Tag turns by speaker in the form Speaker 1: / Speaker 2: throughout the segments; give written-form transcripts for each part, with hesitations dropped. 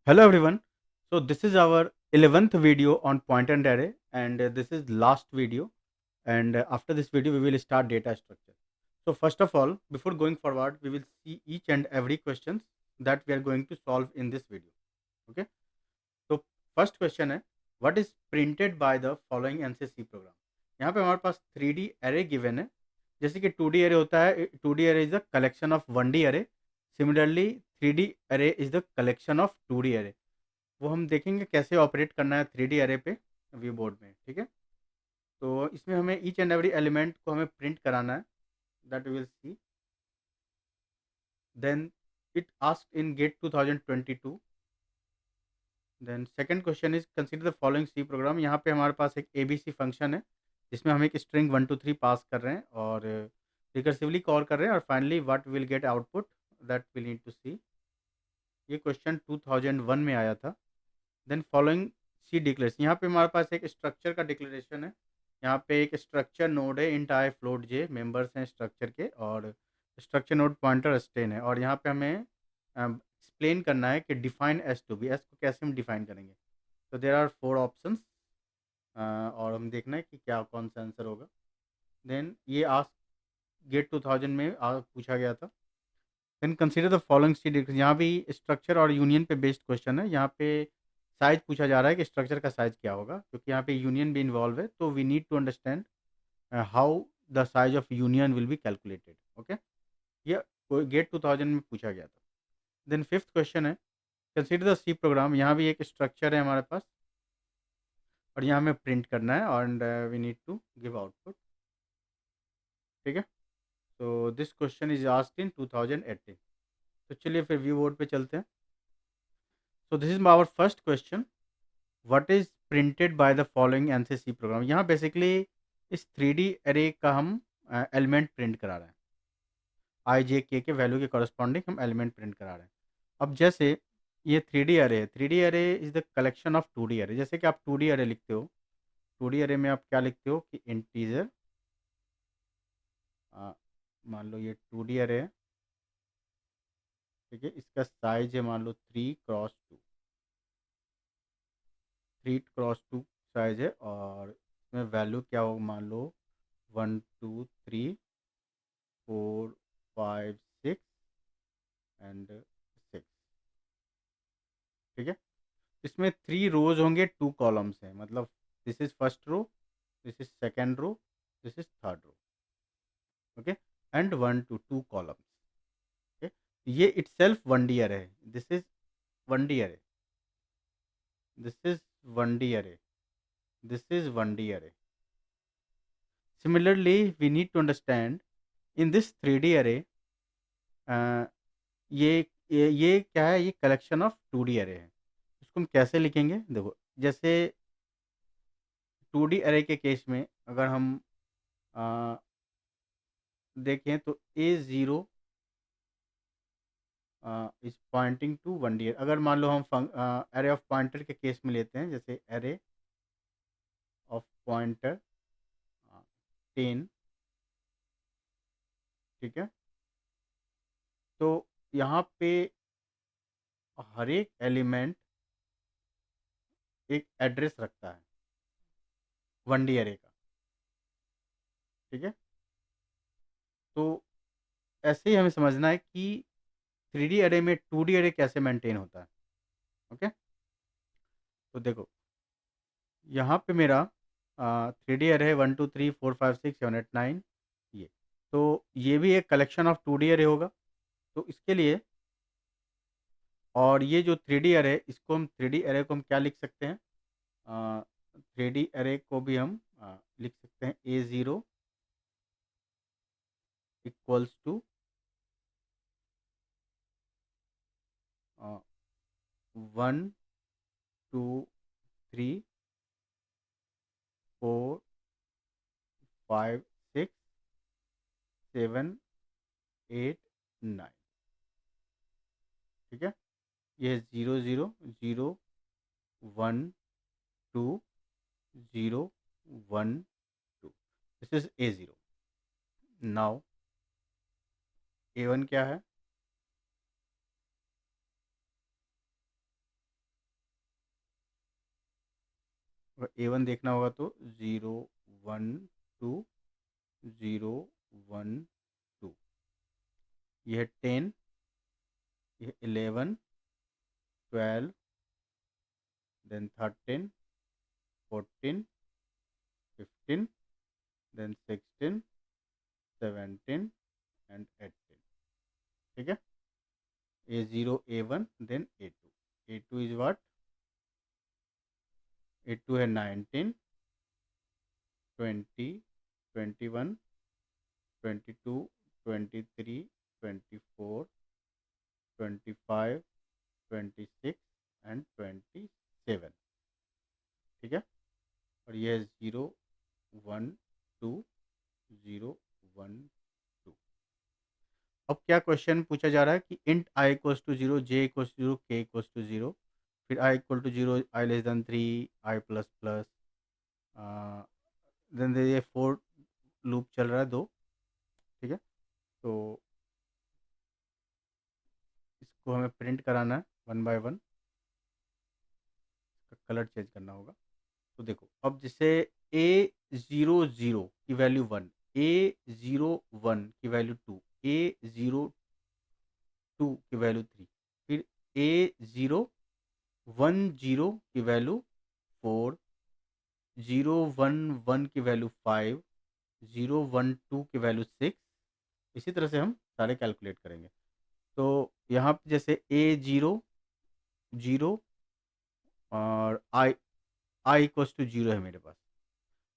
Speaker 1: Hello everyone. So this is our 11th video on point and array, and this is last video, and after this video we will start data structure. So first of all, before going forward, we will see each and every questions that we are going to solve in this video. Okay. तो first question है, what is printed by the following NCC program. यहाँ पे हमारे पास 3D array given है। जैसे कि 2D array होता है, 2D array is the collection of 1D array. Similarly 3D array is the collection of 2D array. वो हम देखेंगे कैसे ऑपरेट करना है 3D एरे पे व्यू बोर्ड में। ठीक है, तो इसमें हमें ईच एंड एवरी एलिमेंट को हमें प्रिंट कराना है, that we will see. Then it asked in GATE 2022। Then second question is consider the following C program. यहाँ पे हमारे पास एक एबीसी फंक्शन है जिसमें हम एक स्ट्रिंग 1 2 3 पास कर रहे हैं और रिकर्सिवली कॉल कर रहे हैं, और finally what will get output that will need to see. ये क्वेश्चन 2001 में आया था। देन फॉलोइंग सी डिक्लेरेशन, यहाँ पे हमारे पास एक स्ट्रक्चर का डिक्लेरेशन है। यहाँ पे एक स्ट्रक्चर नोड है, इंट आई फ्लोट जे मेंबर्स हैं स्ट्रक्चर के, और स्ट्रक्चर नोड पॉइंटर स्टेन है, और यहाँ पे हमें एक्सप्लेन करना है कि define S to be, S को कैसे हम डिफाइन करेंगे। तो देर आर 4 ऑप्शंस, और हम देखना है कि क्या कौन सा आंसर होगा। देन ये आज गेट 2000 में पूछा गया था। Then consider the following C declaration, यहाँ भी स्ट्रक्चर और यूनियन पे बेस्ड क्वेश्चन है। यहाँ पे साइज पूछा जा रहा है कि स्ट्रक्चर का साइज क्या होगा, क्योंकि यहाँ पे यूनियन भी इन्वॉल्व है, तो we need to understand how the size of union will be calculated. Okay, ये गेट 2000 में पूछा गया था। देन फिफ्थ क्वेश्चन है, कंसीडर द सी प्रोग्राम। यहाँ भी एक स्ट्रक्चर है हमारे पास, और यहाँ हमें प्रिंट करना है, and we need to give output. ठीक है, तो this question is asked in 2018। तो चलिए फिर व्यू बोर्ड पे चलते हैं। So this is our first question, what is printed by the following NCC program. यहाँ बेसिकली इस 3D एरे का हम एलिमेंट प्रिंट करा रहे हैं। आई जे के वैल्यू के कॉरस्पॉन्डिंग हम एलिमेंट प्रिंट करा रहे हैं। अब जैसे ये 3D एरे है, 3D array is the collection of 2D array. जैसे कि आप 2D एरे लिखते हो, 2D एरे में आप क्या लिखते हो कि इंटीजर, मान लो ये 2D एरे है। ठीक है, इसका साइज है मान लो 3x2, 3x2 साइज है, और इसमें वैल्यू क्या होगा, मान लो 1 2 3 4 5 6 एंड 6। ठीक है, इसमें 3 रोज होंगे, 2 कॉलम्स हैं, मतलब this is first row, this is second row, this is third row. Okay, and 1 to 2 columns. Okay, ये इटसेल्फ 1D अरे है, दिस इज 1D अरे, दिस इज 1D अरे, दिस इज 1D अरे। Similarly, we need to understand in this 3D array, अ, ये क्या है, ये collection of 2D array है। इसको हम कैसे लिखेंगे, देखो जैसे 2D array के केस में अगर हम अ, देखें तो A0 is pointing to 1D। अगर मान लो हम एरे ऑफ पॉइंटर के केस में लेते हैं, जैसे एरे ऑफ पॉइंटर 10। ठीक है, तो यहाँ पे हर एक एलिमेंट एक एड्रेस रखता है 1D एरे का। ठीक है, तो ऐसे ही हमें समझना है कि 3D एरे में 2D एरे कैसे मेंटेन होता है। ओके, तो देखो यहाँ पे मेरा 3D एरे है 1 2 3 4 5 6 7 8 9। ये तो ये भी एक कलेक्शन ऑफ 2D एरे होगा, तो इसके लिए, और ये जो 3D एरे है, इसको हम 3D एरे को हम क्या लिख सकते हैं, 3D एरे को भी हम लिख सकते हैं A0 इक्वल्स टू 1 2 3 4 5 6 7 8 9। ठीक है, ये 0 0 0 1 2 0 1 2, this is A0। Now A1 क्या है, अगर A1 देखना होगा तो 0 1 2 0 1 2, यह 10, यह 11 12, then 13 14 15, then 16 17 and 18. ठीक है, A0 A1 then A2. A2 is what? A2 है 19 20 21 22 23 24 25 26 and 27. ठीक है, और ये है 0 1 2 0 1 2। अब क्या क्वेश्चन पूछा जा रहा है कि int I equals to 0, J equals to 0, K equals to 0, फिर I equal to 0, I less than 3, I plus plus, then ये फोर लूप चल रहा है 2। ठीक है, तो इसको हमें प्रिंट कराना है 1 बाय 1, इसका कलर चेंज करना होगा। तो देखो, अब जैसे A00 की वैल्यू 1, A01 की वैल्यू 2, A02 की वैल्यू 3, फिर A010 की वैल्यू 4, 011 की वैल्यू 5, 012 की वैल्यू 6। इसी तरह से हम सारे कैलकुलेट करेंगे। तो यहाँ पे जैसे A00 और आई इक्वल्स टू 0 है मेरे पास,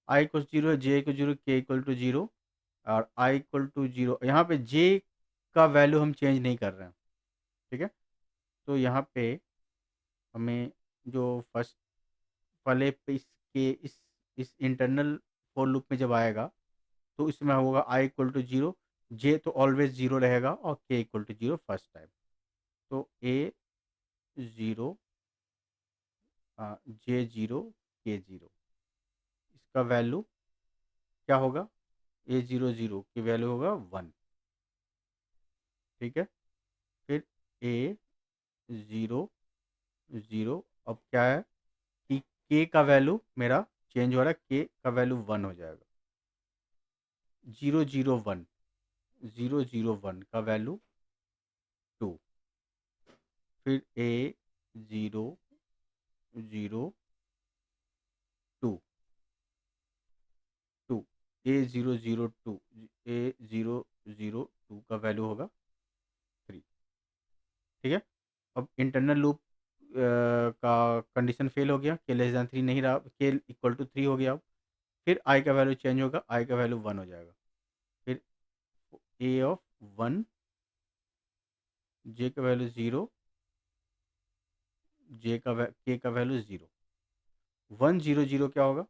Speaker 1: आई इक्वल 0 है, जे इक्वल 0, के इक्वल टू 0 और आई इक्वल टू 0। यहाँ पे जे का वैल्यू हम चेंज नहीं कर रहे हैं। ठीक है, तो यहाँ पे हमें जो फर्स्ट वाले पे इसके इस इंटरनल फॉर लूप में जब आएगा तो इसमें होगा आई इक्वल टू 0, जे तो ऑलवेज 0 रहेगा और के इक्वल टू 0 फर्स्ट टाइम। तो A0 J0 K0, इसका वैल्यू क्या होगा? A00 की वैल्यू होगा 1। ठीक है, फिर A00, अब क्या है कि K का वैल्यू मेरा चेंज हो रहा है, K का वैल्यू 1 हो जाएगा। 001 001 का वैल्यू 2, फिर A002 2, A002 A002 का वैल्यू होगा 3। ठीक है, अब इंटरनल लूप का कंडीशन फेल हो गया, के लेस दैन 3 नहीं रहा, के इक्वल टू 3 हो गया। अब फिर आई का वैल्यू चेंज होगा, आई का वैल्यू 1 हो जाएगा। फिर ए ऑफ 1, जे का वैल्यू 0, के का वैल्यू 0। 100 क्या होगा?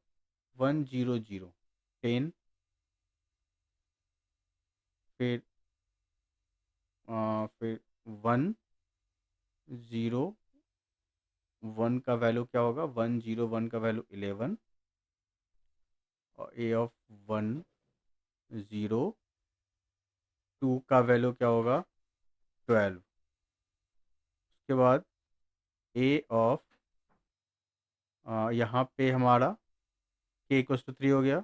Speaker 1: 100 10, फिर 101 का वैल्यू क्या होगा? 101 का वैल्यू 11, और ए ऑफ 102 का वैल्यू क्या होगा? 12। उसके बाद ए ऑफ यहाँ पे हमारा के इक्वल्स टू 3 हो गया,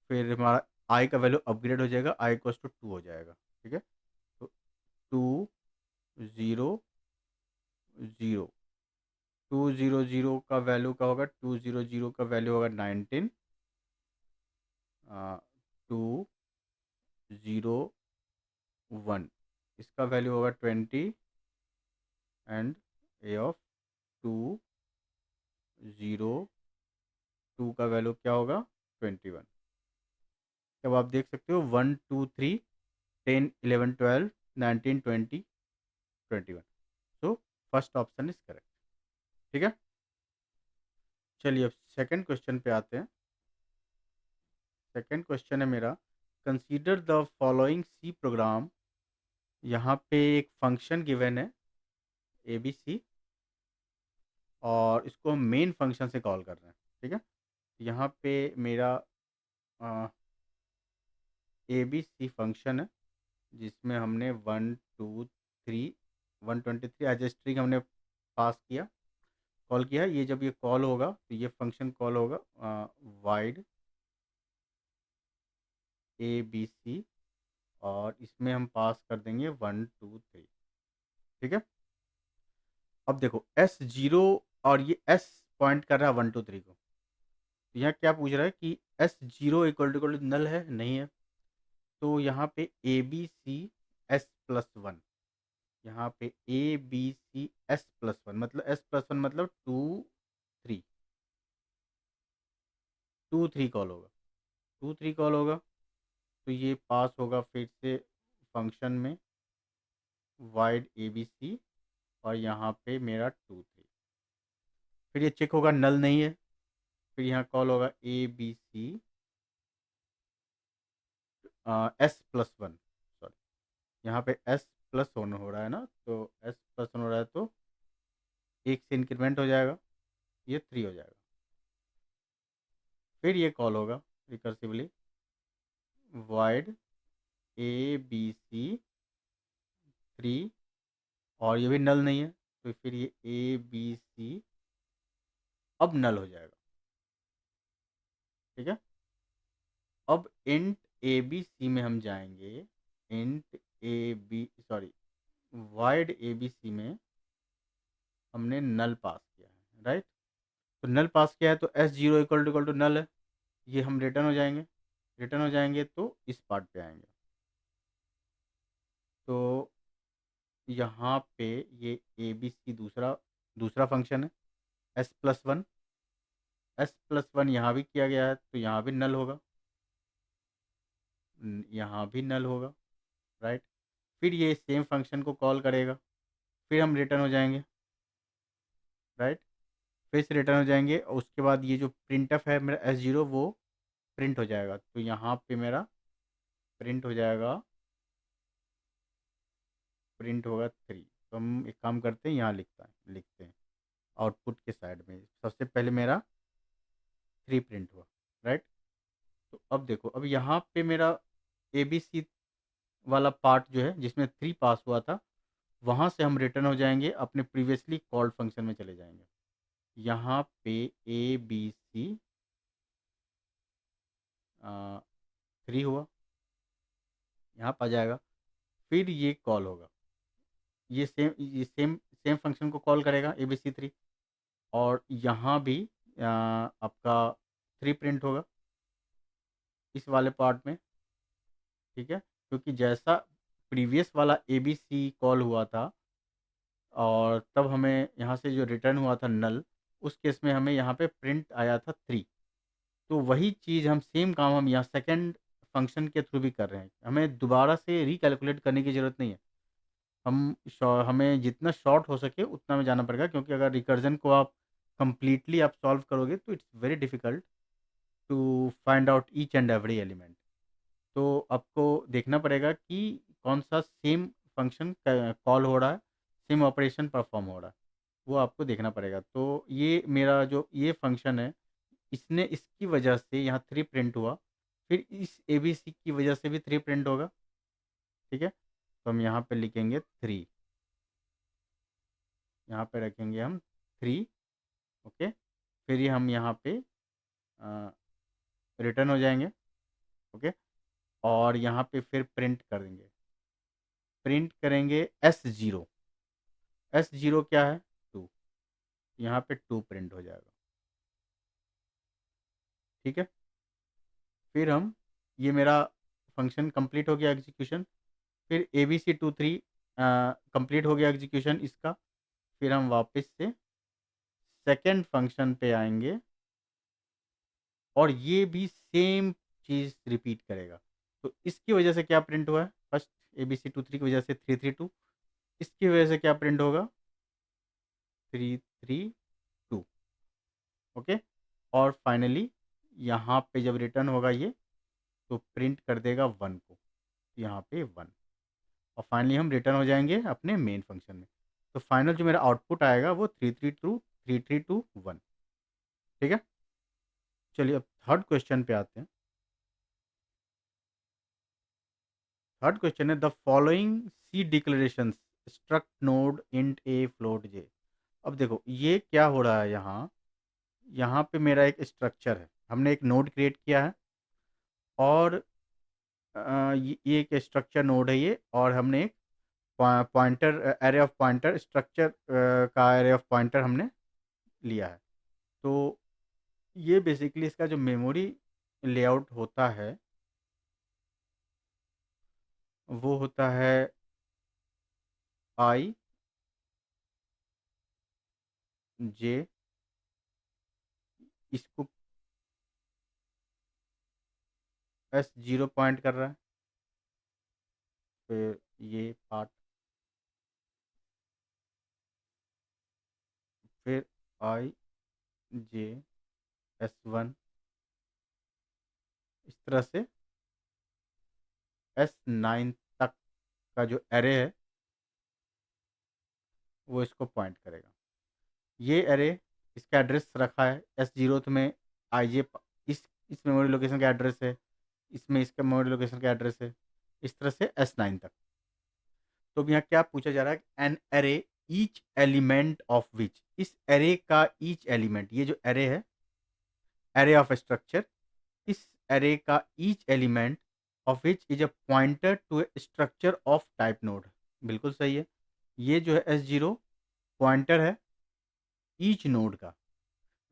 Speaker 1: फिर हमारा आई का वैल्यू अपग्रेड हो जाएगा, आई इक्वल्स टू 2 हो जाएगा। ठीक है, तो 200 200 का वैल्यू क्या होगा? 200 का वैल्यू होगा 19, 201 इसका वैल्यू होगा 20, एंड ए ऑफ 202 का वैल्यू क्या होगा? 21। अब आप देख सकते हो 1 2 3 10 11 12 19 20 21। So first option is correct. ठीक है, चलिए अब सेकंड क्वेश्चन पे आते हैं। सेकंड क्वेश्चन है मेरा, consider the following C program. यहाँ पे एक फंक्शन गिवन है ABC, और इसको हम मेन फंक्शन से कॉल कर रहे हैं। ठीक है, यहाँ पे मेरा ABC फंक्शन है जिसमें हमने 1 2 3 123 एज ए स्ट्रिंग हमने पास किया। कॉल किया है। ये जब ये कॉल होगा तो ये फंक्शन कॉल होगा वाइड ए बी सी, और इसमें हम पास कर देंगे 1 2 3। ठीक है। अब देखो S0 और ये S पॉइंट कर रहा है 1 2 3 को। तो यहाँ क्या पूछ रहा है कि S0 इक्वल टू नल है, नहीं है। तो यहाँ पे ABC S+1, यहाँ पे ABC S+1 मतलब S+1 मतलब 2 3, 2 3 कॉल होगा, 2 3 कॉल होगा। तो ये पास होगा फिर से फंक्शन में वाइड ABC, और यहाँ पे मेरा 2 3। फिर ये चेक होगा नल नहीं है, फिर यहाँ कॉल होगा ABC S+1, सॉरी यहाँ पे S+1 हो रहा है ना, तो S+1 हो रहा है तो एक से इंक्रीमेंट हो जाएगा, ये 3 हो जाएगा। फिर ये कॉल होगा रिकर्सिवली वाइड ABC3, और ये भी नल नहीं है, तो फिर ये ABC अब नल हो जाएगा। ठीक है। अब इंट ABC में हम जाएंगे, int AB sorry wide ABC में हमने नल पास किया है, राइट। तो नल पास किया है तो S0 इक्वल टू नल है, ये हम रिटर्न हो जाएंगे। रिटर्न हो जाएंगे तो इस पार्ट पे आएंगे। तो यहाँ पे ये ABC दूसरा दूसरा फंक्शन है S+1, S+1 यहाँ भी किया गया है तो यहाँ भी नल होगा, यहाँ भी नल होगा, राइट। फिर ये सेम फंक्शन को कॉल करेगा, फिर हम रिटर्न हो जाएंगे, राइट। फिर से रिटर्न हो जाएंगे, और उसके बाद ये जो प्रिंटफ है मेरा S0 वो प्रिंट हो जाएगा। तो यहाँ पे मेरा प्रिंट हो जाएगा, प्रिंट होगा 3। तो हम एक काम करते हैं, यहाँ लिखते हैं आउटपुट के साइड में सबसे पहले मेरा 3 प्रिंट हुआ, राइट। तो अब देखो, अब यहाँ पे मेरा ABC वाला पार्ट जो है जिसमें 3 पास हुआ था, वहाँ से हम रिटर्न हो जाएंगे, अपने प्रीवियसली कॉल्ड फंक्शन में चले जाएंगे। यहाँ पे ABC 3 हुआ, यहाँ पर आ जाएगा। फिर ये कॉल होगा, ये सेम फंक्शन को कॉल करेगा ABC3, और यहाँ भी आपका 3 प्रिंट होगा इस वाले पार्ट में। ठीक है, क्योंकि जैसा प्रीवियस वाला ABC कॉल हुआ था और तब हमें यहाँ से जो रिटर्न हुआ था नल, उस केस में हमें यहाँ पे प्रिंट आया था 3। तो वही चीज़ हम सेम काम हम यहाँ सेकंड फंक्शन के थ्रू भी कर रहे हैं, हमें दोबारा से रिकैलकुलेट करने की ज़रूरत नहीं है। हमें जितना शॉर्ट हो सके उतना में जाना पड़ेगा, क्योंकि अगर रिकर्जन को आप कंप्लीटली आप सॉल्व करोगे तो it's very difficult to find out each and every element. तो आपको देखना पड़ेगा कि कौन सा सेम फंक्शन कॉल हो रहा है, सेम ऑपरेशन परफॉर्म हो रहा है, वो आपको देखना पड़ेगा। तो ये मेरा जो ये फंक्शन है, इसने इसकी वजह से यहाँ 3 प्रिंट हुआ, फिर इस ABC की वजह से भी 3 प्रिंट होगा। ठीक है, तो हम यहाँ पे लिखेंगे 3, यहाँ पे रखेंगे हम 3। ओके, फिर ये हम यहाँ पे रिटर्न हो जाएंगे। ओके, और यहाँ पे फिर प्रिंट कर देंगे, प्रिंट करेंगे S0। S0 क्या है, 2, यहाँ पे 2 प्रिंट हो जाएगा। ठीक है, फिर हम ये मेरा फंक्शन कंप्लीट हो गया एग्जीक्यूशन। फिर ABC 2 3 कंप्लीट हो गया एग्जीक्यूशन इसका। फिर हम वापस से सेकेंड फंक्शन पे आएंगे, और ये भी सेम चीज़ रिपीट करेगा। तो इसकी वजह से क्या प्रिंट हुआ है, फर्स्ट ABC 2 3 की वजह से 3 3 2, इसकी वजह से क्या प्रिंट होगा, 3 3 2। ओके, और फाइनली यहाँ पे जब रिटर्न होगा ये, तो प्रिंट कर देगा 1 को, यहाँ पे 1, और फाइनली हम रिटर्न हो जाएंगे अपने मेन फंक्शन में। तो फाइनल जो मेरा आउटपुट आएगा वो 3 3 2 1। ठीक है, चलिए अब थर्ड क्वेश्चन पे आते हैं। थर्ड क्वेश्चन है the following C declarations struct node int A float J. अब देखो ये क्या हो रहा है यहाँ, यहाँ पे मेरा एक स्ट्रक्चर है, हमने एक नोड क्रिएट किया है और ये एक स्ट्रक्चर नोड है ये, और हमने एक pointer array of pointer structure का एरे ऑफ पॉइंटर हमने लिया है। तो ये बेसिकली इसका जो मेमोरी लेआउट होता है वो होता है आई जे, इसको S0 पॉइंट कर रहा है, फिर ये पार्ट, फिर आई जे S1, इस तरह से S9 तक का जो एरे है वो इसको पॉइंट करेगा। ये एरे, इसका एड्रेस रखा है S0 में, आई जे इस मेमोरी लोकेशन का एड्रेस है, इसमें इसका मेमोरी लोकेशन का एड्रेस है, इस तरह से S9 तक। तो अब यहाँ क्या पूछा जा रहा है, an array each element of which, इस एरे का ईच एलिमेंट, ये जो एरे है एरे ऑफ स्ट्रक्चर, इस एरे का each element of which is a pointer to a structure of type node. बिल्कुल सही है, ये जो है S0 पॉइंटर है ईच नोड का,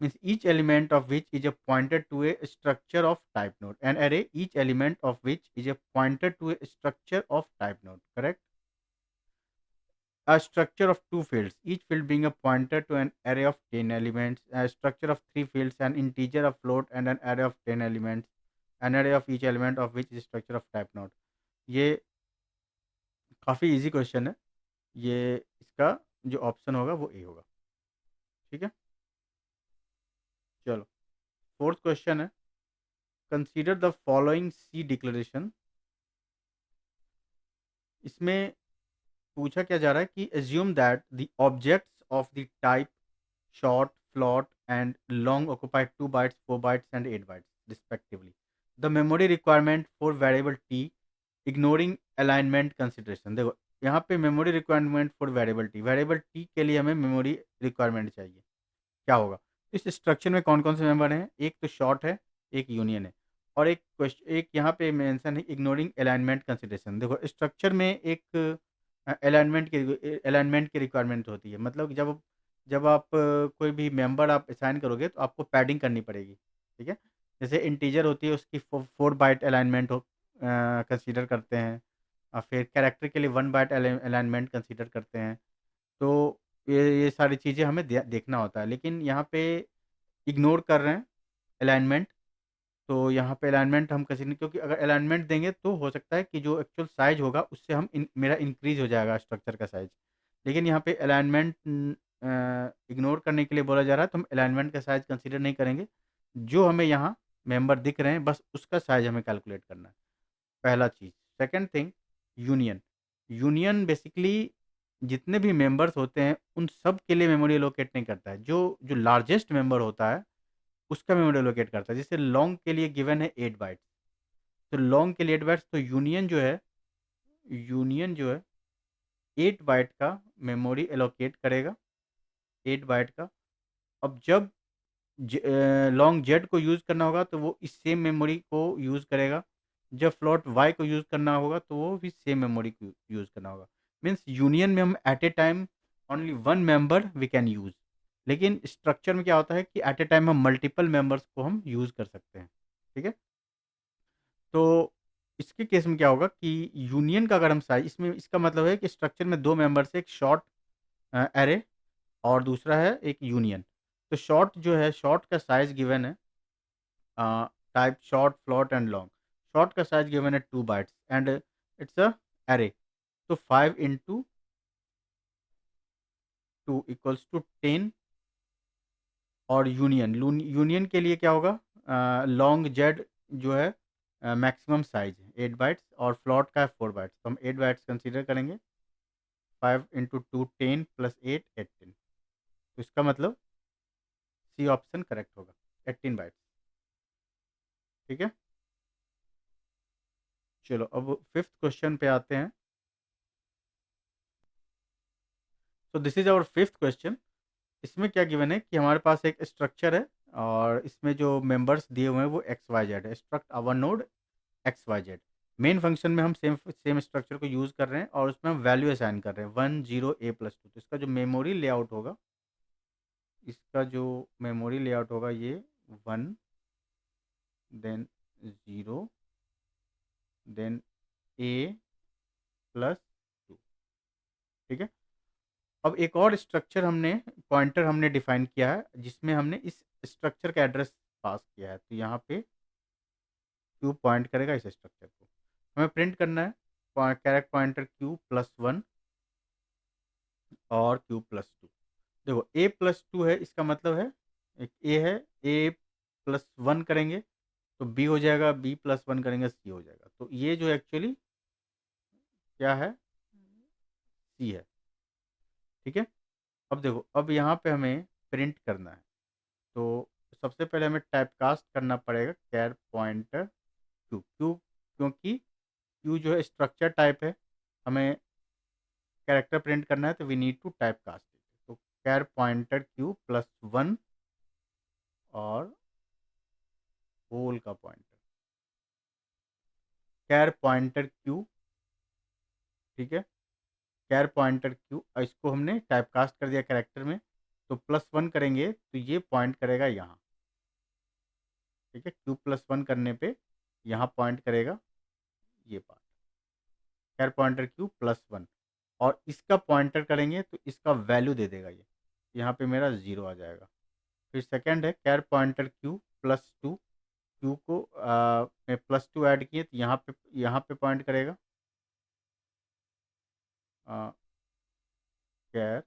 Speaker 1: means each element of which is a pointer to a structure of type node. An array, each element of which is a pointer to a structure of type node. Correct? A structure of two fields, each field being a pointer to an array of 10 elements. A structure of three fields, an integer, a float, and an array of 10 elements. An array of each element of which is a structure of type node. ये काफ़ी easy question है, ये इसका जो option होगा वो ए होगा। ठीक है, चलो फोर्थ क्वेश्चन है, consider the following C declaration. इसमें पूछा क्या जा रहा है कि assume that the objects of the type short, float and long occupy 2 bytes, 4 bytes and 8 bytes respectively. The memory requirement for variable t ignoring alignment consideration। देखो यहाँ पे memory requirement for variable T के लिए हमें memory requirement चाहिए, क्या होगा। इस स्ट्रक्चर में कौन कौन से मेंबर हैं, एक तो शॉर्ट है, एक यूनियन है, और एक क्वेश्चन, एक यहाँ पे मेंशन है इग्नोरिंग अलाइनमेंट कंसिडरेशन। देखो स्ट्रक्चर में एक अलाइनमेंट की रिक्वायरमेंट होती है, मतलब जब जब आप कोई भी मेंबर आप असाइन करोगे तो आपको पैडिंग करनी पड़ेगी। ठीक है, जैसे इंटीजर होती है उसकी 4 बाइट अलाइनमेंट हो कंसीडर करते हैं, और फिर कैरेक्टर के लिए 1 बाइट अलाइनमेंट कंसीडर करते हैं। तो ये सारी चीज़ें हमें देखना होता है, लेकिन यहाँ पे इग्नोर कर रहे हैं अलाइनमेंट। तो यहाँ पे अलाइनमेंट हम किसी नहीं, क्योंकि अगर अलाइनमेंट देंगे तो हो सकता है कि जो एक्चुअल साइज होगा उससे मेरा इंक्रीज हो जाएगा स्ट्रक्चर का साइज। लेकिन यहाँ पे अलाइनमेंट इग्नोर करने के लिए बोला जा रहा है, तो हम अलाइनमेंट का साइज कंसीडर नहीं करेंगे, जो हमें यहाँ मेंबर दिख रहे हैं बस उसका साइज हमें कैलकुलेट करना है, पहला चीज़। Second thing, union. Union basically जितने भी मेंबर्स होते हैं उन सब के लिए मेमोरी एलोकेट नहीं करता है, जो जो लार्जेस्ट मेंबर होता है उसका मेमोरी एलोकेट करता है। जैसे लॉन्ग के लिए गिवन है 8 बाइट्स, तो लॉन्ग के लिए 8 बाइट्स, तो यूनियन जो है 8 बाइट का मेमोरी एलोकेट करेगा, 8 बाइट का। अब जब लॉन्ग जेड को यूज़ करना होगा तो वो इस सेम मेमोरी को यूज़ करेगा, जब फ्लोट वाई को यूज़ करना होगा तो वो भी सेम मेमोरी को यूज़ करना होगा। मीन्स यूनियन में हम at a time only one member we can use, लेकिन स्ट्रक्चर में क्या होता है कि एट ए टाइम हम मल्टीपल मेंबर्स को हम यूज़ कर सकते हैं। ठीक है, तो इसके केस में क्या होगा कि यूनियन का अगर हम साइज, इसमें इसका मतलब है कि स्ट्रक्चर में दो मेंबर्स, एक शॉर्ट एरे और दूसरा है एक यूनियन। तो शॉर्ट जो है, शॉर्ट का साइज गिवन है type short, float and long. Short का साइज गिवन है 2 bytes and it's a array, तो 5 into 2 इक्वल्स टू 10। और यूनियन यूनियन के लिए क्या होगा, लॉन्ग जेड जो है मैक्सिमम साइज है 8 बाइट्स, और फ्लॉट का है 4 बाइट्स, तो हम 8 बाइट्स कंसीडर करेंगे। 5 into 2 10 प्लस 8 18, तो इसका मतलब सी ऑप्शन करेक्ट होगा, 18 बाइट्स। ठीक है, चलो अब फिफ्थ क्वेश्चन पे आते हैं। So this is our fifth question, इसमें क्या गिवन है कि हमारे पास एक स्ट्रक्चर है और इसमें जो मेंबर्स दिए हुए हैं वो एक्स वाई जेड है। Struct our node X Y Z. Main function में हम सेम सेम स्ट्रक्चर को यूज़ कर रहे हैं और उसमें हम वैल्यू असाइन कर रहे हैं 10 a+2। तो इसका जो मेमोरी लेआउट होगा, इसका जो मेमोरी लेआउट होगा ये 1, देन 0, देन a+2। ठीक है। अब एक और स्ट्रक्चर हमने पॉइंटर हमने डिफाइन किया है जिसमें हमने इस स्ट्रक्चर का एड्रेस पास किया है। तो यहाँ पे क्यू पॉइंट करेगा इस स्ट्रक्चर को। हमें प्रिंट करना है कैरेक्टर पॉइंटर q+1 और q+2। देखो a+2 है, इसका मतलब है एक a है, a+1 करेंगे तो b हो जाएगा, b+1 करेंगे c हो जाएगा। तो ये जो एक्चुअली क्या है, c है। ठीक है। अब देखो, अब यहाँ पे हमें प्रिंट करना है तो सबसे पहले हमें टाइप कास्ट करना पड़ेगा कैर पॉइंटर क्यू क्योंकि क्यू जो है स्ट्रक्चर टाइप है, हमें कैरेक्टर प्रिंट करना है तो we need to type cast. तो कैर पॉइंटर q+1 और होल का पॉइंटर कैर पॉइंटर q। ठीक है। कैर पॉइंटर q, इसको हमने टाइप कास्ट कर दिया कैरेक्टर में। तो +1 करेंगे तो ये पॉइंट करेगा यहाँ। ठीक है। q+1 करने पे यहाँ पॉइंट करेगा ये पार्ट, कैर पॉइंटर q+1। और इसका पॉइंटर करेंगे तो इसका वैल्यू दे देगा ये, यहाँ पे मेरा 0 आ जाएगा। फिर सेकंड है कैर पॉइंटर q+2। क्यू को में +2 ऐड किए तो यहाँ पे पॉइंट करेगा कैर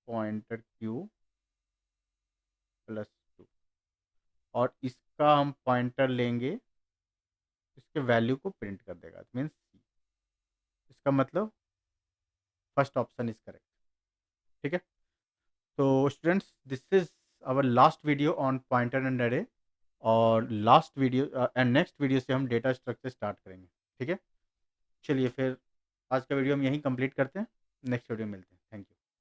Speaker 1: पॉइंटर q+2 और इसका हम पॉइंटर लेंगे, इसके वैल्यू को प्रिंट कर देगा मीन्स सी। इसका मतलब फर्स्ट ऑप्शन इज करेक्ट। ठीक है। तो students, this is our last video on pointer and array. और last video and next video से हम डेटा स्ट्रक्चर स्टार्ट करेंगे। ठीक है। चलिए फिर आज का वीडियो हम यहीं कंप्लीट करते हैं, नेक्स्ट वीडियो में मिलते हैं। Thank you.